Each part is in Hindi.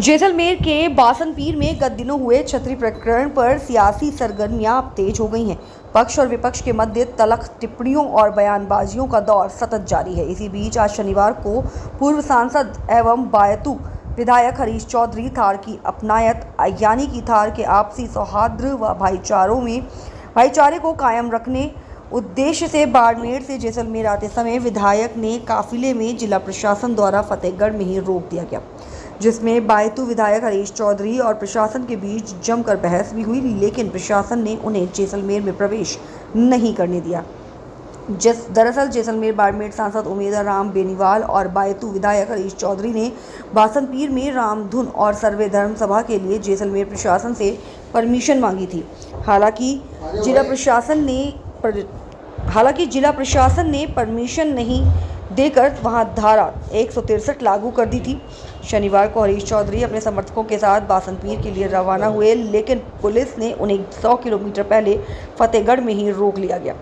जैसलमेर के बासनपीर में गत दिनों हुए छतरी प्रकरण पर सियासी सरगर्मियां अब तेज हो गई हैं। पक्ष और विपक्ष के मध्य तल्ख टिप्पणियों और बयानबाजियों का दौर सतत जारी है। इसी बीच आज शनिवार को पूर्व सांसद एवं बायतू विधायक हरीश चौधरी थार की अपनायत यानी कि थार के आपसी सौहार्द व भाईचारे को कायम रखने उद्देश्य से बाड़मेर से जैसलमेर आते समय विधायक ने काफिले में जिला प्रशासन द्वारा फतेहगढ़ में ही रोक दिया गया, जिसमें बायतू विधायक हरीश चौधरी और प्रशासन के बीच जमकर बहस भी हुई, लेकिन प्रशासन ने उन्हें जैसलमेर में प्रवेश नहीं करने दिया। दरअसल जैसलमेर बाड़मेर सांसद उमेदवार राम बेनीवाल और बायतू विधायक हरीश चौधरी ने बासनपीर में रामधुन और सर्वे धर्म सभा के लिए जैसलमेर प्रशासन से परमिशन मांगी थी। हालांकि जिला प्रशासन ने परमिशन नहीं देकर वहां धारा 163 लागू कर दी थी। शनिवार को हरीश चौधरी अपने समर्थकों के साथ बासनपीर के लिए रवाना हुए, लेकिन पुलिस ने उन्हें 100 किलोमीटर पहले फतेहगढ़ में ही रोक लिया गया।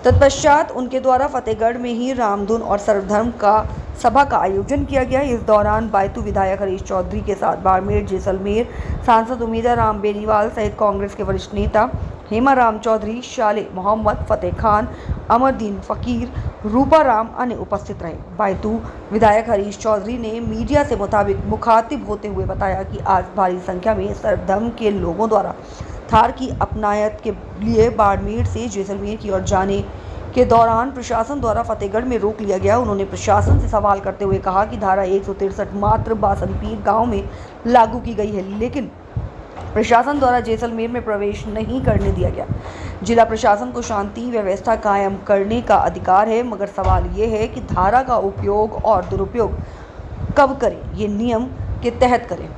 तत्पश्चात उनके द्वारा फतेहगढ़ में ही रामधुन और सर्वधर्म का सभा का आयोजन किया गया। इस दौरान बायतू विधायक हरीश चौधरी के साथ बाड़मेर जैसलमेर सांसद उमेदवार राम बेनीवाल सहित कांग्रेस के वरिष्ठ नेता हेमा राम चौधरी, शाले मोहम्मद, फतेह खान, अमरदीन फकीर, रूपा राम अन्य उपस्थित रहे। बायतू विधायक हरीश चौधरी ने मीडिया से मुखातिब होते हुए बताया कि आज भारी संख्या में सर्वधर्म के लोगों द्वारा थार की अपनायत के लिए बाड़मेर से जैसलमेर की ओर जाने के दौरान प्रशासन द्वारा फतेहगढ़ में रोक लिया गया। उन्होंने प्रशासन से सवाल करते हुए कहा कि धारा 163 मात्र बासनपीर गांव में लागू की गई है, लेकिन प्रशासन द्वारा जैसलमेर में प्रवेश नहीं करने दिया गया। जिला प्रशासन को शांति व्यवस्था कायम करने का अधिकार है, मगर सवाल ये है कि धारा का उपयोग और दुरुपयोग कब करें, ये नियम के तहत करें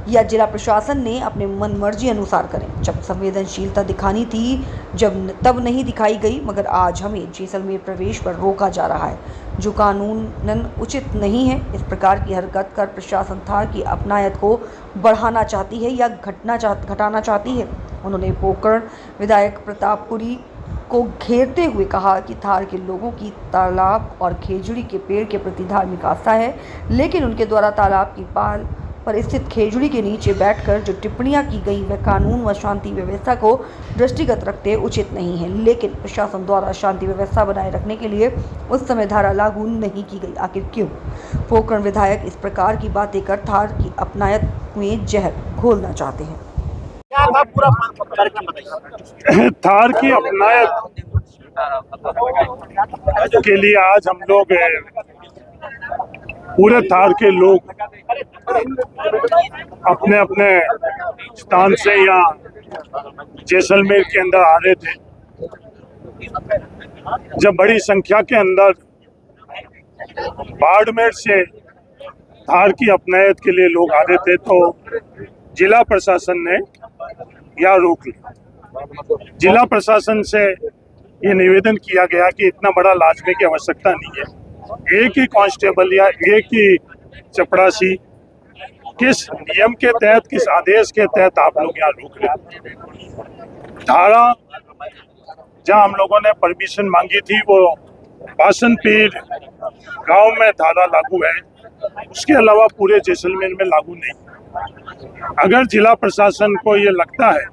या जिला प्रशासन ने अपने मनमर्जी अनुसार करें। जब संवेदनशीलता दिखानी थी तब नहीं दिखाई गई, मगर आज हमें जैसलमेर प्रवेश पर रोका जा रहा है, जो कानूनन उचित नहीं है। इस प्रकार की हरकत कर प्रशासन थार की अपनायत को बढ़ाना चाहती है या घटाना चाहती है। उन्होंने पोकरण विधायक प्रतापपुरी को घेरते हुए कहा कि थार के लोगों की तालाब और खेजड़ी के पेड़ के प्रति धार्मिक आस्था है, लेकिन उनके द्वारा तालाब की पाल पर स्थित खेजड़ी के नीचे बैठकर जो टिप्पणियां की गई वह कानून व शांति व्यवस्था को दृष्टिगत रखते उचित नहीं है। लेकिन प्रशासन द्वारा शांति व्यवस्था बनाए रखने के लिए उस समय धारा लागू नहीं की गई। आखिर क्यों पोकरण विधायक इस प्रकार की बातें कर थार की अपनायत में जहर घोलना चाहते हैं? थार की अपनायत के लिए आज हम लोग पूरे थार के लोग अपने अपने स्थान से यहाँ जैसलमेर के अंदर आ रहे थे। जब बड़ी संख्या के अंदर बाड़मेर से थार की अपनायत के लिए लोग आ रहे थे, तो जिला प्रशासन ने यहाँ रोक लिया। जिला प्रशासन से ये निवेदन किया गया कि इतना बड़ा लाजमे की आवश्यकता नहीं है, एक ही कांस्टेबल या एक ही चपरासी किस नियम के तहत, किस आदेश के तहत आप लोग यहाँ रोक रहे। धारा जहाँ हम लोगों ने परमिशन मांगी थी वो बासनपीर गांव में धारा लागू है, उसके अलावा पूरे जैसलमेर में लागू नहीं। अगर जिला प्रशासन को ये लगता है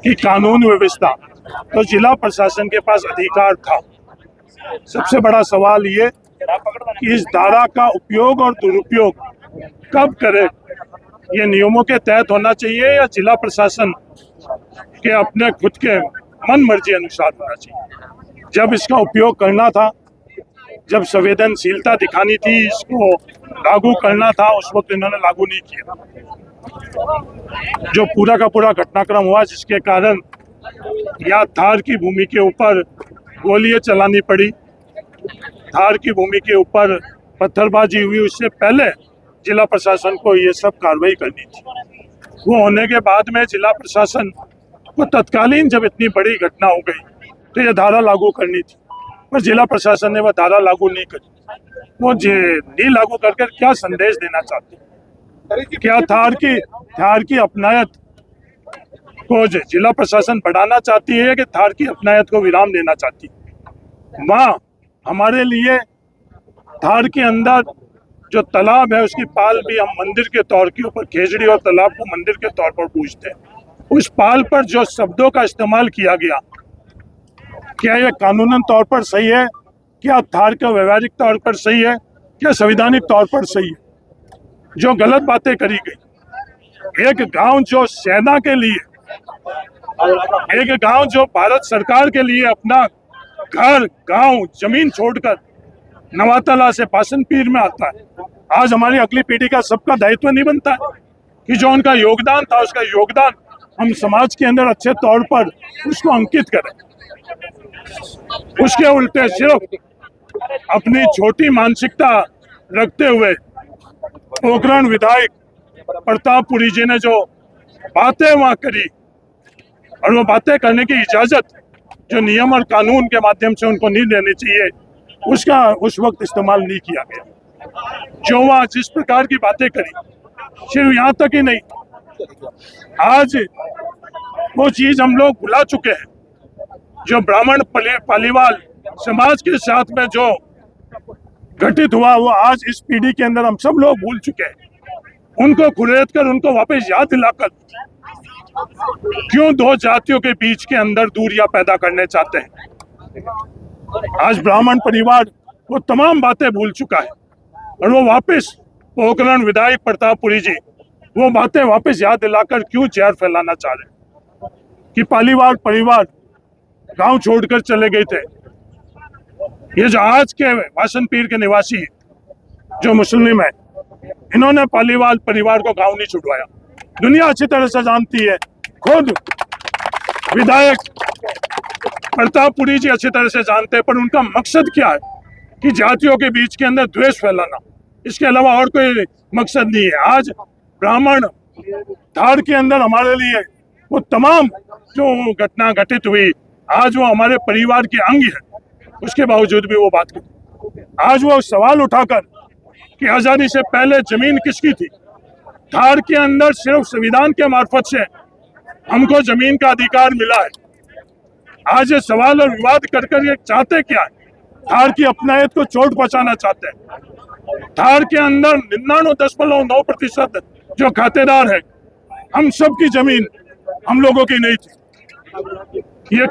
कि कानून व्यवस्था, तो जिला प्रशासन के पास अधिकार था। सबसे बड़ा सवाल ये कि इस धारा का उपयोग और दुरुपयोग कब करे, ये नियमों के तहत होना चाहिए या जिला प्रशासन के अपने खुद के मन मर्जी अनुसार होना चाहिए। जब इसका उपयोग करना था, जब संवेदनशीलता दिखानी थी, इसको लागू करना था, उस वक्त इन्होंने लागू नहीं किया। जो पूरा का पूरा घटनाक्रम हुआ, जिसके कारण या थार की भूमि के ऊपर गोलियां चलानी पड़ी, थार की भूमि के ऊपर पत्थरबाजी हुई, उससे पहले जिला प्रशासन को ये सब कार्रवाई करनी थी। वो होने के बाद में जिला प्रशासन को तत्कालीन जब इतनी बड़ी घटना हो गई तो ये धारा लागू करनी थी, पर जिला प्रशासन ने वह धारा लागू नहीं करी। वो नहीं लागू करके क्या संदेश देना चाहते? क्या थार की अपनायत को जिला प्रशासन बढ़ाना चाहती है कि थार की अपनायत को विराम देना चाहती है? माँ हमारे लिए थार के अंदर जो तालाब है उसकी पाल भी हम मंदिर के तौर के ऊपर, खेजड़ी और तालाब को मंदिर के तौर पर पूजते हैं। उस पाल पर जो शब्दों का इस्तेमाल किया गया, क्या यह कानूनन तौर पर सही है? क्या थार का व्यवहारिक तौर पर सही है? क्या संवैधानिक तौर पर सही है? जो गलत बातें करी गई, एक गांव जो सेना के लिए, एक गांव जो भारत सरकार के लिए अपना घर, गांव, जमीन छोड़कर नवातला से बासनपीर में आता है, आज हमारी अगली पीढ़ी का सबका दायित्व नहीं बनता है कि जो उनका योगदान था उसका योगदान हम समाज के अंदर अच्छे तौर पर उसको अंकित करें। उसके उल्टे सिर्फ अपनी छोटी मानसिकता रखते हुए पोखरण विधायक प्रतापपुरी जी ने जो बातें वहां करी, और वो बातें करने की इजाजत जो नियम और कानून के माध्यम से उनको नहीं देनी चाहिए, उसका उस वक्त इस्तेमाल नहीं किया गया। जो वहां जिस प्रकार की बातें करी, सिर्फ यहाँ तक ही नहीं, आज वो चीज हम लोग भुला चुके हैं। जो ब्राह्मण पालीवाल समाज के साथ में जो घटित हुआ, वो आज इस पीढ़ी के अंदर हम सब लोग भूल चुके हैं। उनको कुरेद कर, उनको वापस याद दिलाकर क्यों दो जातियों के बीच के अंदर दूरियां पैदा करने चाहते हैं? आज ब्राह्मण परिवार वो तमाम बातें भूल चुका है, और वो वापस पोखरण विधायक प्रतापपुरी जी वो बातें वापस याद दिलाकर क्यों जहर फैलाना चाह रहे हैं कि पालीवाल परिवार गांव छोड़कर चले गए थे। ये जो आज के बासनपीर के निवासी जो मुस्लिम है, इन्होंने पालीवाल परिवार को गांव नहीं छुड़वाया। दुनिया अच्छी तरह से जानती है, खुद विधायक प्रतापपुरी जी अच्छी तरह से जानते हैं, पर उनका मकसद क्या है कि जातियों के बीच के अंदर द्वेष फैलाना, इसके अलावा और कोई मकसद नहीं है। आज ब्राह्मण धार के अंदर हमारे लिए वो तमाम जो घटना घटित हुई, आज वो हमारे परिवार के अंग है, उसके बावजूद भी वो बात करते। आज वो सवाल उठाकर कि आजादी से पहले जमीन किसकी थी, धार के अंदर सिर्फ संविधान के मार्फत से हमको जमीन का अधिकार मिला है। आज ये सवाल और विवाद कर ये चाहते क्या है? धार की अपनायत को चोट पहुंचाना चाहते हैं। धार के अंदर 99.9% जो खातेदार है, हम सब की जमीन हम लोगों की नहीं थी। ये